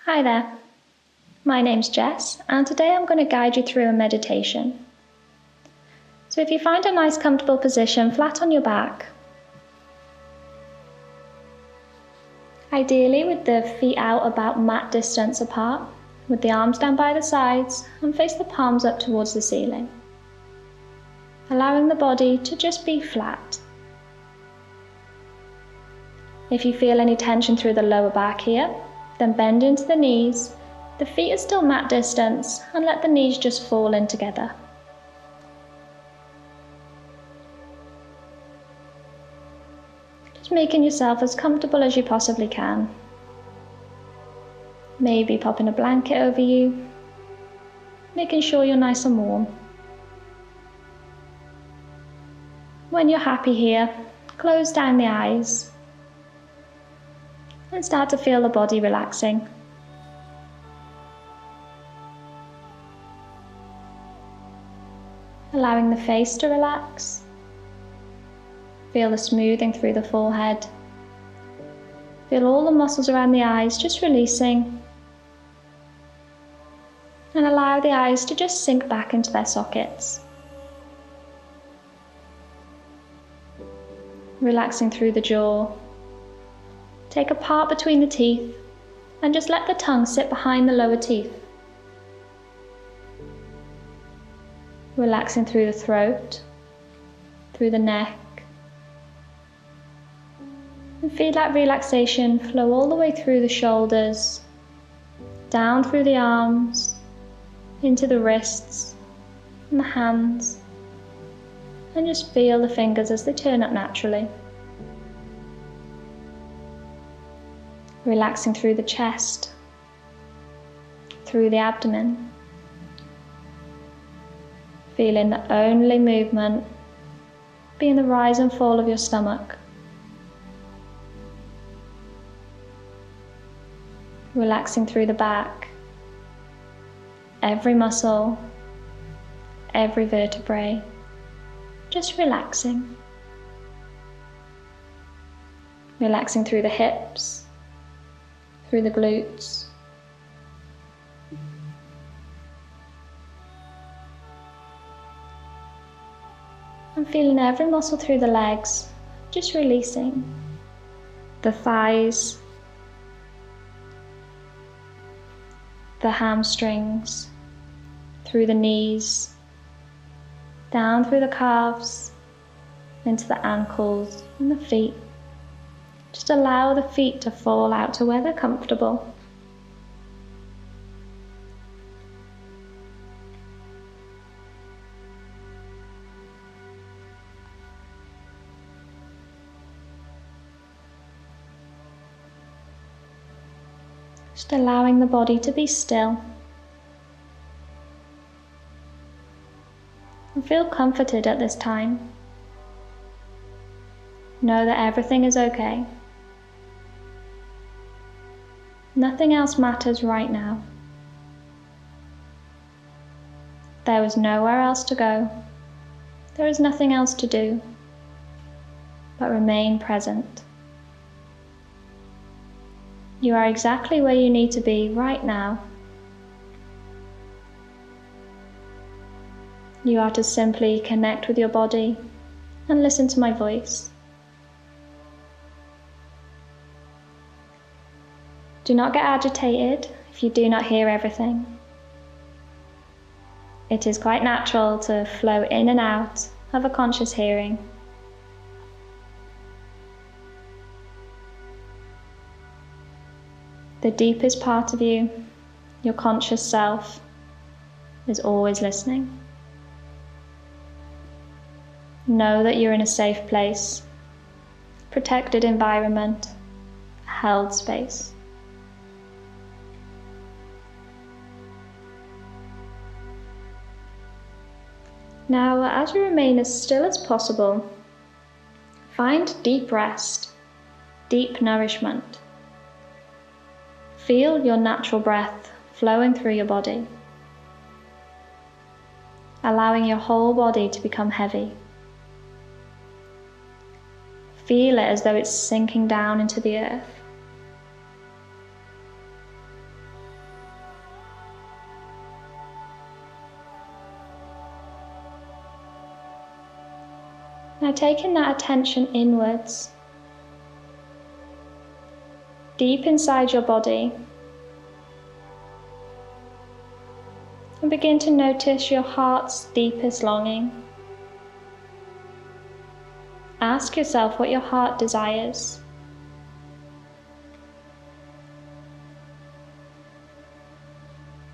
Hi there, my name's Jess, and today I'm going to guide you through a meditation. So if you find a nice comfortable position flat on your back, ideally with the feet out about mat distance apart, with the arms down by the sides and face the palms up towards the ceiling, allowing the body to just be flat. If you feel any tension through the lower back here, then bend into the knees, the feet are still mat distance, and let the knees just fall in together. Just making yourself as comfortable as you possibly can. Maybe popping a blanket over you, making sure you're nice and warm. When you're happy here, close down the eyes and start to feel the body relaxing. Allowing the face to relax. Feel the smoothing through the forehead. Feel all the muscles around the eyes just releasing. And allow the eyes to just sink back into their sockets. Relaxing through the jaw. Take a part between the teeth and just let the tongue sit behind the lower teeth. Relaxing through the throat, through the neck. And feel that relaxation flow all the way through the shoulders, down through the arms, into the wrists and the hands. And just feel the fingers as they turn up naturally. Relaxing through the chest, through the abdomen. Feeling the only movement being the rise and fall of your stomach. Relaxing through the back, every muscle, every vertebrae, just relaxing. Relaxing through the hips, through the glutes. And feeling every muscle through the legs, just releasing. The thighs, the hamstrings, through the knees, down through the calves, into the ankles and the feet. Just allow the feet to fall out to where they're comfortable. Just allowing the body to be still. And feel comforted at this time. Know that everything is okay. Nothing else matters right now. There is nowhere else to go. There is nothing else to do, but remain present. You are exactly where you need to be right now. You are to simply connect with your body and listen to my voice. Do not get agitated if you do not hear everything. It is quite natural to flow in and out of a conscious hearing. The deepest part of you, your conscious self, is always listening. Know that you're in a safe place, protected environment, held space. Now, as you remain as still as possible, find deep rest, deep nourishment. Feel your natural breath flowing through your body, allowing your whole body to become heavy. Feel it as though it's sinking down into the earth. Now taking that attention inwards, deep inside your body, and begin to notice your heart's deepest longing. Ask yourself what your heart desires.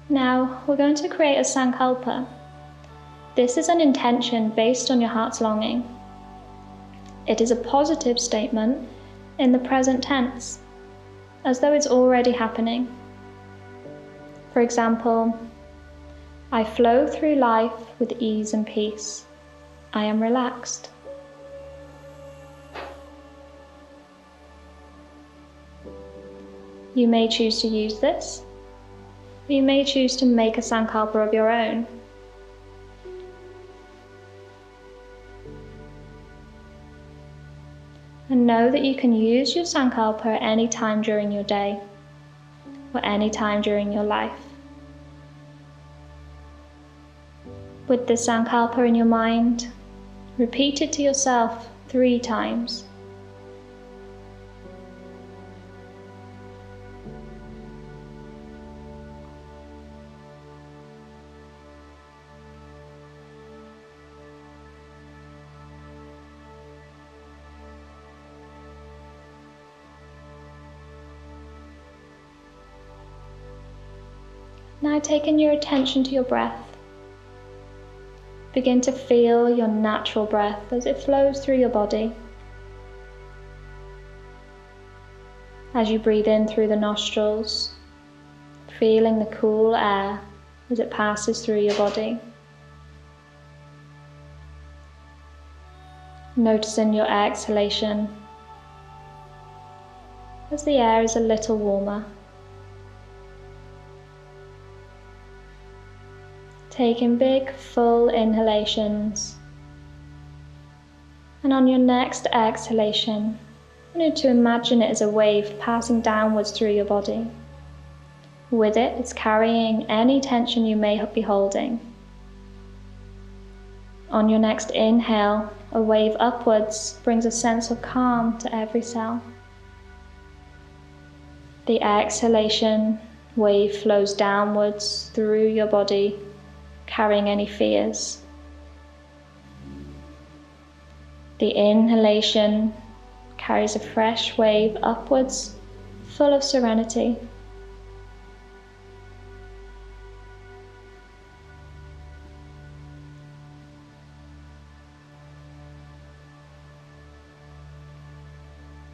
Now we're going to create a sankalpa. This is an intention based on your heart's longing. It is a positive statement in the present tense, as though it's already happening. For example, I flow through life with ease and peace. I am relaxed. You may choose to use this, or you may choose to make a sankalpa of your own. And know that you can use your sankalpa at any time during your day, or any time during your life. With this sankalpa in your mind, repeat it to yourself 3 times. Now taking your attention to your breath, begin to feel your natural breath as it flows through your body. As you breathe in through the nostrils, feeling the cool air as it passes through your body. Noticing your exhalation as the air is a little warmer. Taking big, full inhalations. And on your next exhalation, I want you to imagine it as a wave passing downwards through your body. With it, it's carrying any tension you may be holding. On your next inhale, a wave upwards brings a sense of calm to every cell. The exhalation wave flows downwards through your body, carrying any fears. The inhalation carries a fresh wave upwards, full of serenity.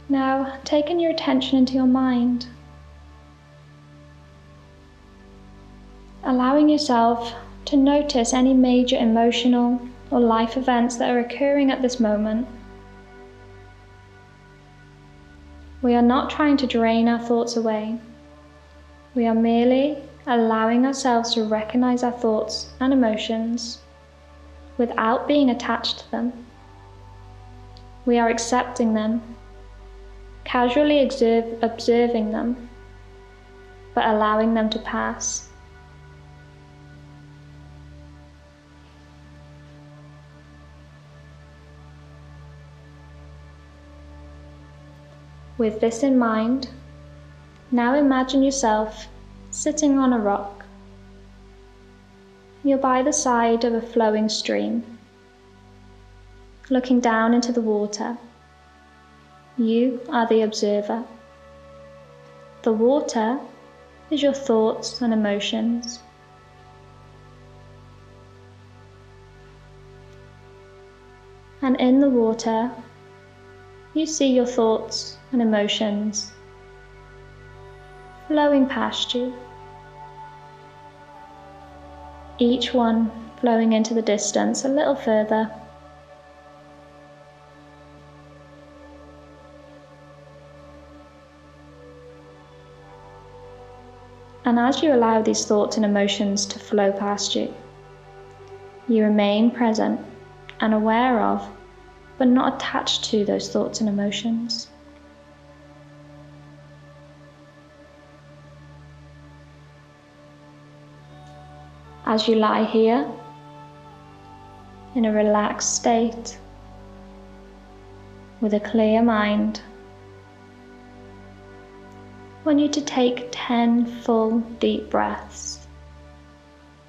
Now, taking your attention into your mind, allowing yourself to notice any major emotional or life events that are occurring at this moment. We are not trying to drain our thoughts away. We are merely allowing ourselves to recognize our thoughts and emotions without being attached to them. We are accepting them, casually observing them, but allowing them to pass. With this in mind, now imagine yourself sitting on a rock. You're by the side of a flowing stream, looking down into the water. You are the observer. The water is your thoughts and emotions. And in the water, you see your thoughts and emotions flowing past you, each one flowing into the distance a little further. And as you allow these thoughts and emotions to flow past you, you remain present and aware of, but not attached to, those thoughts and emotions. As you lie here in a relaxed state, with a clear mind. I want you to take 10 full deep breaths.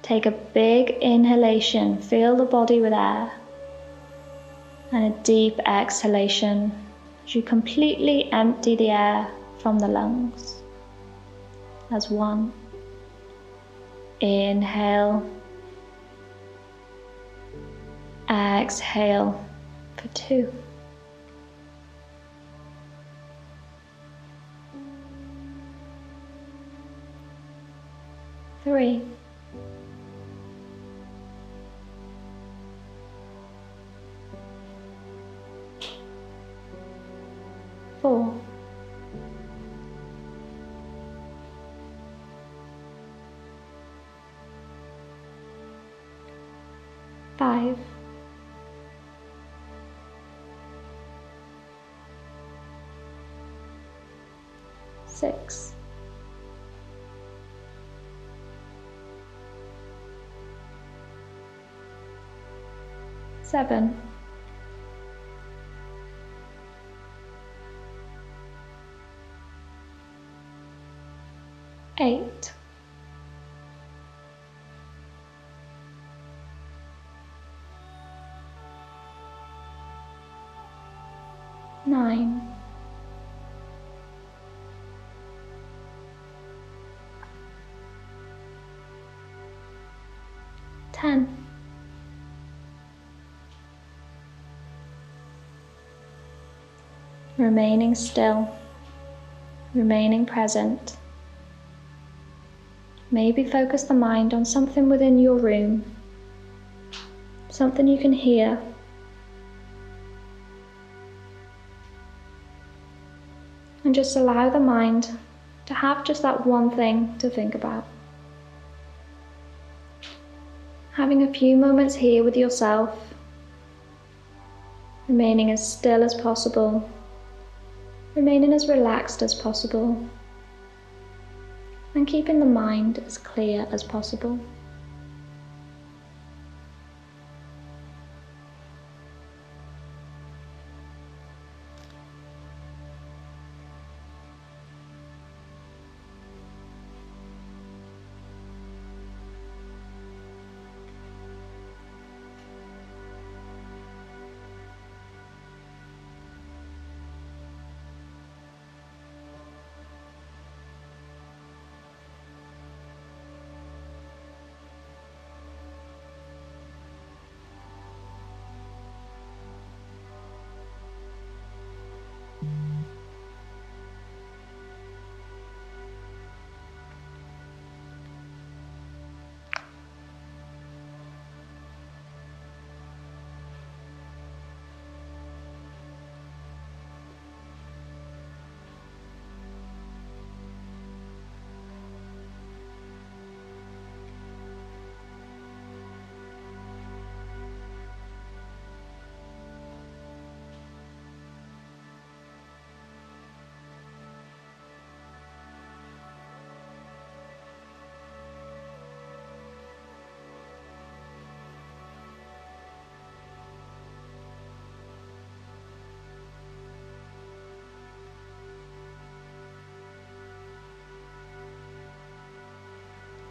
Take a big inhalation, fill the body with air, and a deep exhalation as you completely empty the air from the lungs. As 1. Inhale. Exhale for 2. 3. 4. 5. 6. 7. 8. 9. 10. Remaining still, remaining present. Maybe focus the mind on something within your room, something you can hear. And just allow the mind to have just that one thing to think about. Having a few moments here with yourself, remaining as still as possible, remaining as relaxed as possible, and keeping the mind as clear as possible.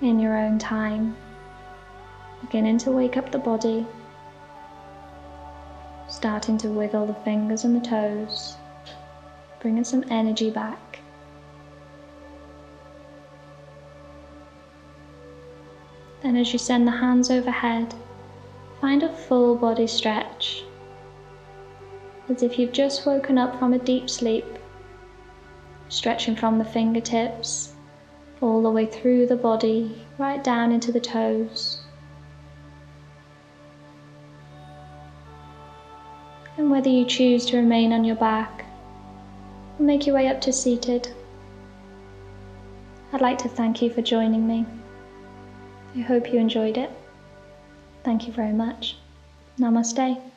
In your own time, beginning to wake up the body, starting to wiggle the fingers and the toes, bringing some energy back. Then as you send the hands overhead, find a full body stretch, as if you've just woken up from a deep sleep, stretching from the fingertips all the way through the body, right down into the toes. And whether you choose to remain on your back or make your way up to seated, I'd like to thank you for joining me. I hope you enjoyed it. Thank you very much. Namaste.